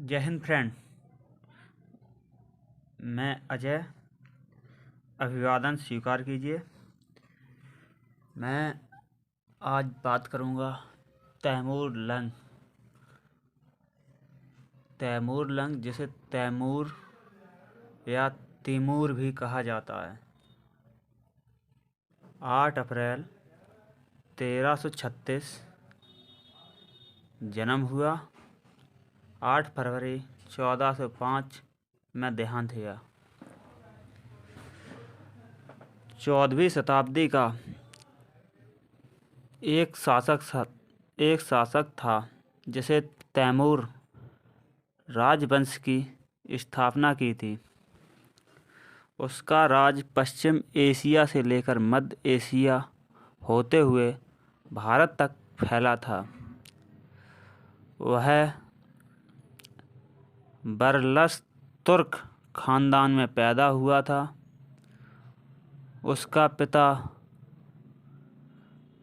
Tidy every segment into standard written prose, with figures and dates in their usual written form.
जय हिंद फ्रेंड। मैं अजय, अभिवादन स्वीकार कीजिए। मैं आज बात करूंगा तैमूर लंग। तैमूर लंग जिसे तैमूर या तैमूर भी कहा जाता है। 8 अप्रैल 1336 जन्म हुआ। 8 फरवरी 1405 में देहांत हुआ। 14वीं शताब्दी का एक शासक था जिसे तैमूर राजवंश की स्थापना की थी। उसका राज पश्चिम एशिया से लेकर मध्य एशिया होते हुए भारत तक फैला था। वह बरलस तुर्क खानदान में पैदा हुआ था। उसका पिता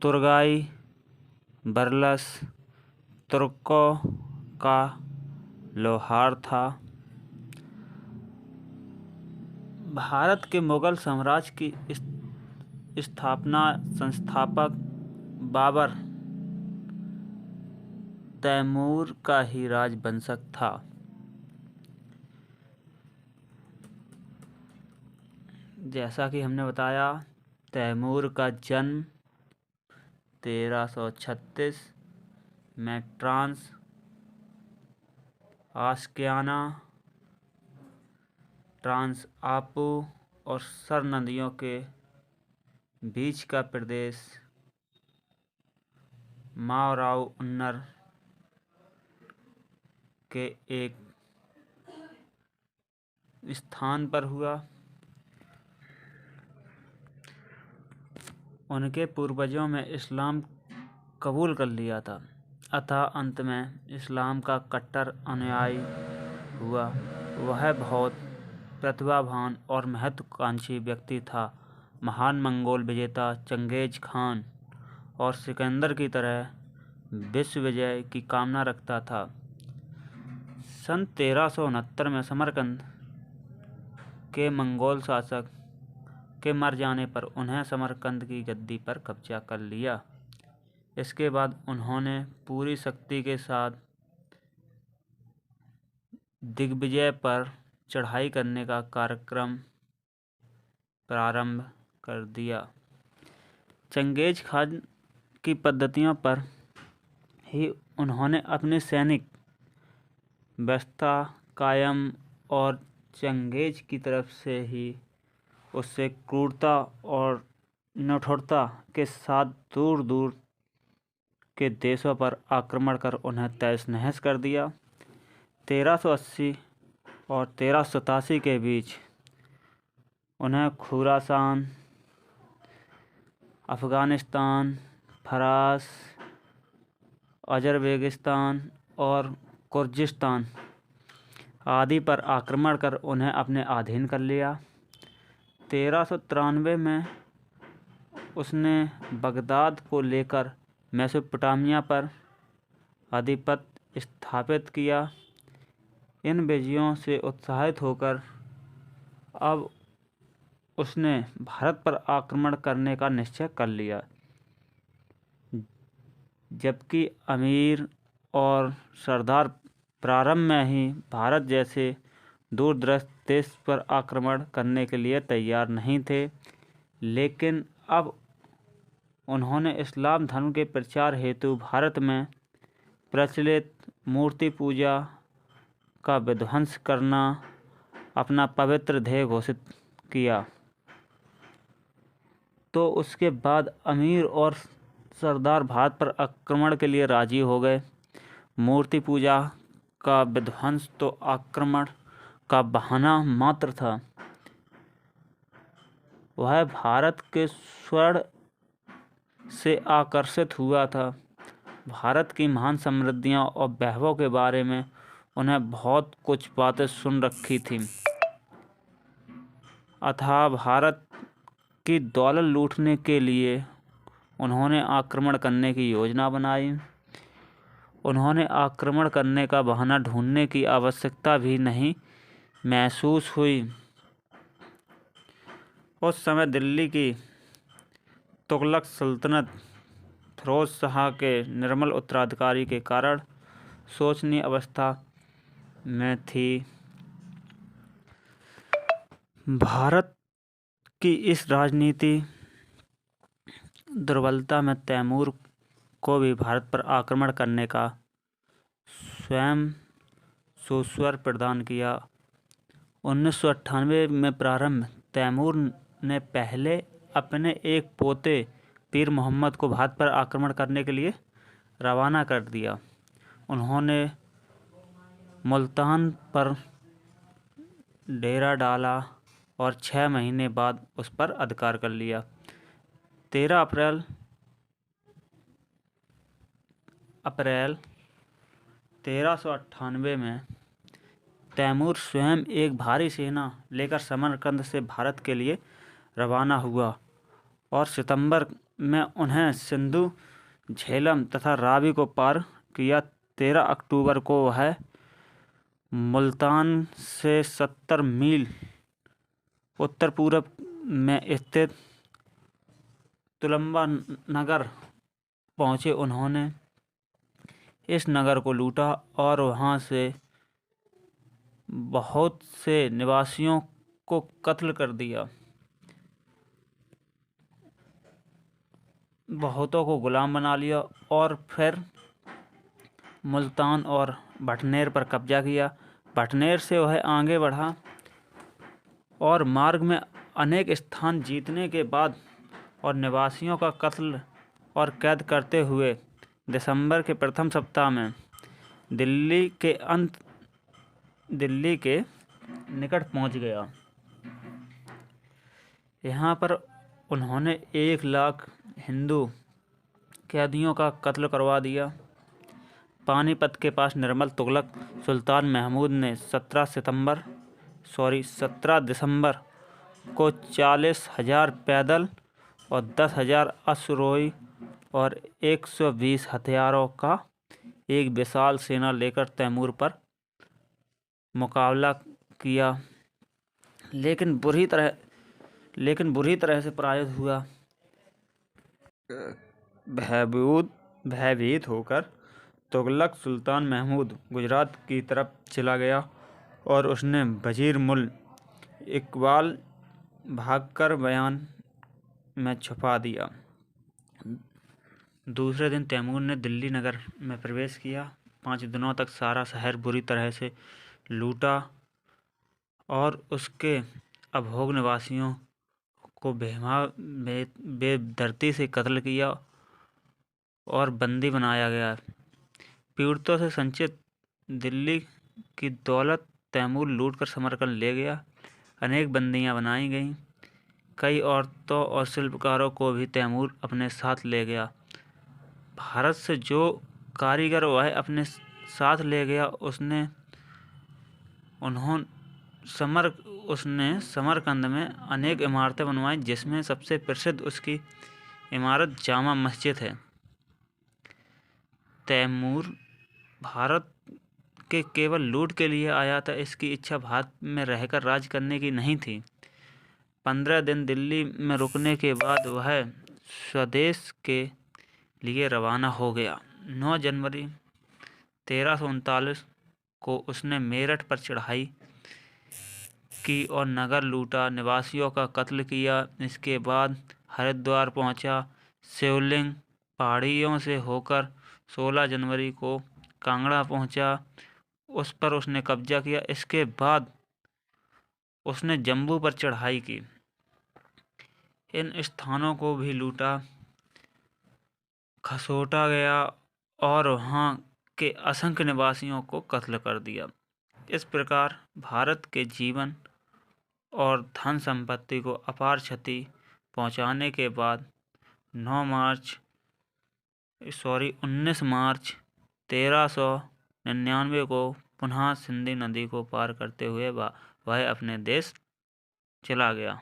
तुर्गाई बरलस तुर्कों का लोहार था। भारत के मुगल साम्राज्य की स्थापना संस्थापक बाबर तैमूर का ही राजवंशक था। जैसा कि हमने बताया, तैमूर का जन्म 1336 में ट्रांस आस्कियाना, ट्रांस आपू और सर नदियों के बीच का प्रदेश मावराऊनर के एक स्थान पर हुआ। उनके पूर्वजों में इस्लाम कबूल कर लिया था, अतः अंत में इस्लाम का कट्टर अनुयायी हुआ। वह बहुत प्रतिभावान और महत्वाकांक्षी व्यक्ति था। महान मंगोल विजेता चंगेज खान और सिकंदर की तरह विश्व विजय की कामना रखता था। सन 1369 में समरकंद के मंगोल शासक के मर जाने पर उन्हें समरकंद की गद्दी पर कब्जा कर लिया। इसके बाद उन्होंने पूरी शक्ति के साथ दिग्विजय पर चढ़ाई करने का कार्यक्रम प्रारंभ कर दिया। चंगेज खान की पद्धतियों पर ही उन्होंने अपनी सैनिक व्यवस्था कायम और चंगेज की तरफ से ही उससे क्रूरता और निठुरता के साथ दूर दूर के देशों पर आक्रमण कर उन्हें तहस नहस कर दिया। 1380 और 1387 के बीच उन्हें खुरासान, अफ़गानिस्तान, फ़ारस, अज़रबैजान और कुर्दिस्तान आदि पर आक्रमण कर उन्हें अपने अधीन कर लिया। 1393 में उसने बगदाद को लेकर मेसोपोटामिया पर आधिपत्य स्थापित किया। इन विजयों से उत्साहित होकर अब उसने भारत पर आक्रमण करने का निश्चय कर लिया, जबकि अमीर और सरदार प्रारंभ में ही भारत जैसे दूरदराज देश पर आक्रमण करने के लिए तैयार नहीं थे। लेकिन अब उन्होंने इस्लाम धर्म के प्रचार हेतु भारत में प्रचलित मूर्ति पूजा का विध्वंस करना अपना पवित्र ध्येय घोषित किया। तो उसके बाद अमीर और सरदार भारत पर आक्रमण के लिए राजी हो गए। मूर्ति पूजा का विध्वंस तो आक्रमण का बहाना मात्र था। वह भारत के स्वर्ण से आकर्षित हुआ था। भारत की महान समृद्धियां और वैभव के बारे में उन्हें बहुत कुछ बातें सुन रखी थीं, अतः भारत की दौलत लूटने के लिए उन्होंने आक्रमण करने की योजना बनाई। उन्होंने आक्रमण करने का बहाना ढूंढने की आवश्यकता भी नहीं महसूस हुई। उस समय दिल्ली की तुगलक सल्तनत फिरोज शाह के निर्मल उत्तराधिकारी के कारण शोचनीय अवस्था में थी। भारत की इस राजनीति दुर्बलता में तैमूर को भी भारत पर आक्रमण करने का स्वयं सुस्वर प्रदान किया। 1998 में प्रारंभ तैमूर ने पहले अपने एक पोते पीर मोहम्मद को भारत पर आक्रमण करने के लिए रवाना कर दिया। उन्होंने मुल्तान पर डेरा डाला और 6 महीने बाद उस पर अधिकार कर लिया। 13 अप्रैल 1398 में तैमूर स्वयं एक भारी सेना लेकर समरकंद से भारत के लिए रवाना हुआ और सितंबर में उन्हें सिंधु, झेलम तथा रावी को पार किया। 13 अक्टूबर को वह मुल्तान से 70 मील उत्तर पूर्व में स्थित तुलंबा नगर पहुंचे। उन्होंने इस नगर को लूटा और वहां से बहुत से निवासियों को कत्ल कर दिया। बहुतों को गुलाम बना लिया और फिर मुल्तान और भटनेर पर कब्जा किया। भटनेर से वह आगे बढ़ा और मार्ग में अनेक स्थान जीतने के बाद और निवासियों का कत्ल और कैद करते हुए दिसंबर के प्रथम सप्ताह में दिल्ली के निकट पहुंच गया। यहाँ पर उन्होंने 1 लाख हिंदू कैदियों का कत्ल करवा दिया। पानीपत के पास निर्मल तुगलक सुल्तान महमूद ने 17 दिसंबर को 40,000 पैदल और 10,000 अश्वारोही और 120 हथियारों का एक विशाल सेना लेकर तैमूर पर मुकाबला किया, लेकिन बुरी तरह से पराजित हुआ। भयभीत होकर तुगलक सुल्तान महमूद गुजरात की तरफ चला गया और उसने वजीर मुल इकबाल भागकर बयान में छुपा दिया। दूसरे दिन तैमूर ने दिल्ली नगर में प्रवेश किया। 5 दिनों तक सारा शहर बुरी तरह से लूटा और उसके अभोग निवासियों को बेदर्दी से कत्ल किया और बंदी बनाया गया। पीड़ितों से संचित दिल्ली की दौलत तैमूर लूटकर समरकंद ले गया। अनेक बंदियां बनाई गईं। कई औरतों और शिल्पकारों को भी तैमूर अपने साथ ले गया। भारत से जो कारीगर वह अपने साथ ले गया उसने समरकंद में अनेक इमारतें बनवाई, जिसमें सबसे प्रसिद्ध उसकी इमारत जामा मस्जिद है। तैमूर भारत के केवल लूट के लिए आया था। इसकी इच्छा भारत में रहकर राज करने की नहीं थी। 15 दिन दिल्ली में रुकने के बाद वह स्वदेश के लिए रवाना हो गया। 9 जनवरी 1339 को उसने मेरठ पर चढ़ाई की और नगर लूटा, निवासियों का कत्ल किया। इसके बाद हरिद्वार पहुंचा। शिवलिंग पहाड़ियों से होकर 16 जनवरी को कांगड़ा पहुंचा। उस पर उसने कब्जा किया। इसके बाद उसने जम्मू पर चढ़ाई की। इन स्थानों को भी लूटा, खसोटा गया और वहाँ के असंख्य निवासियों को कत्ल कर दिया। इस प्रकार भारत के जीवन और धन संपत्ति को अपार क्षति पहुँचाने के बाद 19 मार्च 1399 को पुनः सिंधु नदी को पार करते हुए वह अपने देश चला गया।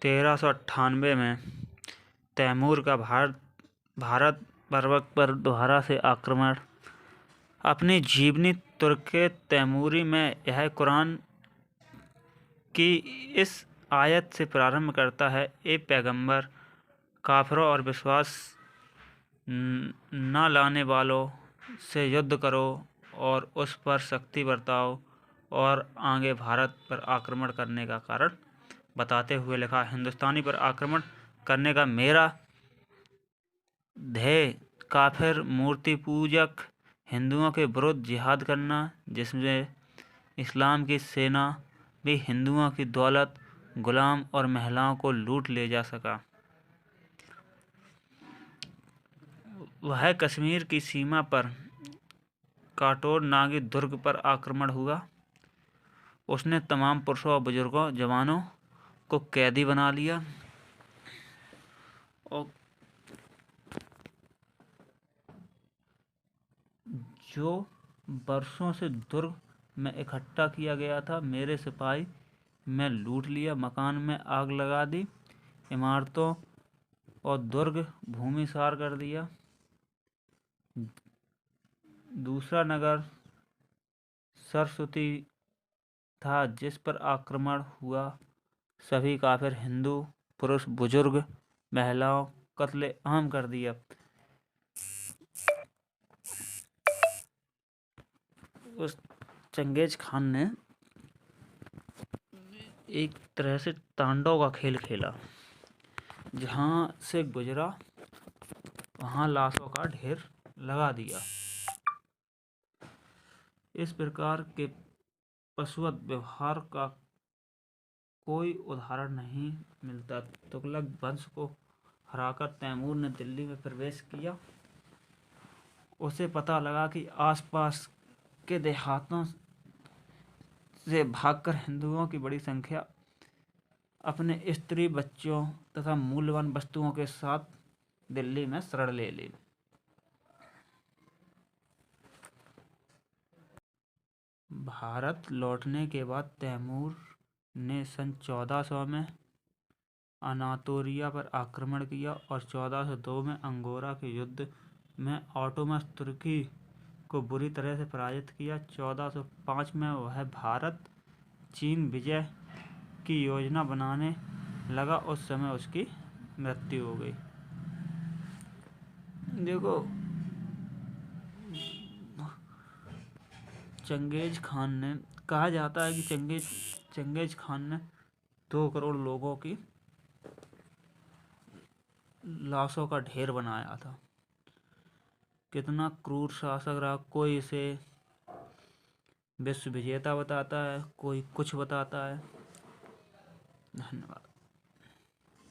1398 में तैमूर का भारत पर्वत पर दोबारा से आक्रमण। अपनी जीवनी तुर्के तैमूरी में यह कुरान की इस आयत से प्रारंभ करता है, ए पैगंबर, काफिरों और विश्वास न लाने वालों से युद्ध करो और उस पर शक्ति बरताओ। और आगे भारत पर आक्रमण करने का कारण बताते हुए लिखा, हिंदुस्तानी पर आक्रमण करने का मेरा ध्येय काफिर मूर्ति पूजक हिंदुओं के विरुद्ध जिहाद करना, जिसमें इस्लाम की सेना भी हिंदुओं की दौलत, गुलाम और महिलाओं को लूट ले जा सका। वह कश्मीर की सीमा पर काटोर नागी दुर्ग पर आक्रमण हुआ। उसने तमाम पुरुषों और बुजुर्गों, जवानों को कैदी बना लिया और जो वर्षों से दुर्ग में इकट्ठा किया गया था, मेरे सिपाही में लूट लिया। मकान में आग लगा दी, इमारतों और दुर्ग भूमिसार कर दिया। दूसरा नगर सरस्वती था, जिस पर आक्रमण हुआ। सभी काफिर हिंदू पुरुष, बुजुर्ग, महिलाओं कत्ले आम कर दिया। उस चंगेज खान ने एक तरह से तांडव का खेल खेला। जहाँ से गुजरा वहाँ लाशों का ढेर लगा दिया। इस प्रकार के पशुवत व्यवहार का कोई उदाहरण नहीं मिलता। तुगलक वंश को हराकर तैमूर ने दिल्ली में प्रवेश किया। उसे पता लगा कि आसपास के देहातों से भागकर हिंदुओं की बड़ी संख्या अपने स्त्री, बच्चों तथा मूल्यवान वस्तुओं के साथ दिल्ली में शरण ले ली। भारत लौटने के बाद तैमूर ने सन 1400 में अनातोलिया पर आक्रमण किया और 1402 में अंगोरा के युद्ध में ऑटोमन तुर्की को बुरी तरह से पराजित किया। 1405 में वह भारत चीन विजय की योजना बनाने लगा। उस समय उसकी मृत्यु हो गई। देखो, चंगेज खान ने, कहा जाता है कि चंगेज खान ने 2 करोड़ लोगों की लाशों का ढेर बनाया था। कितना क्रूर शासक रहा। कोई इसे विश्व विजेता बताता है, कोई कुछ बताता है। धन्यवाद।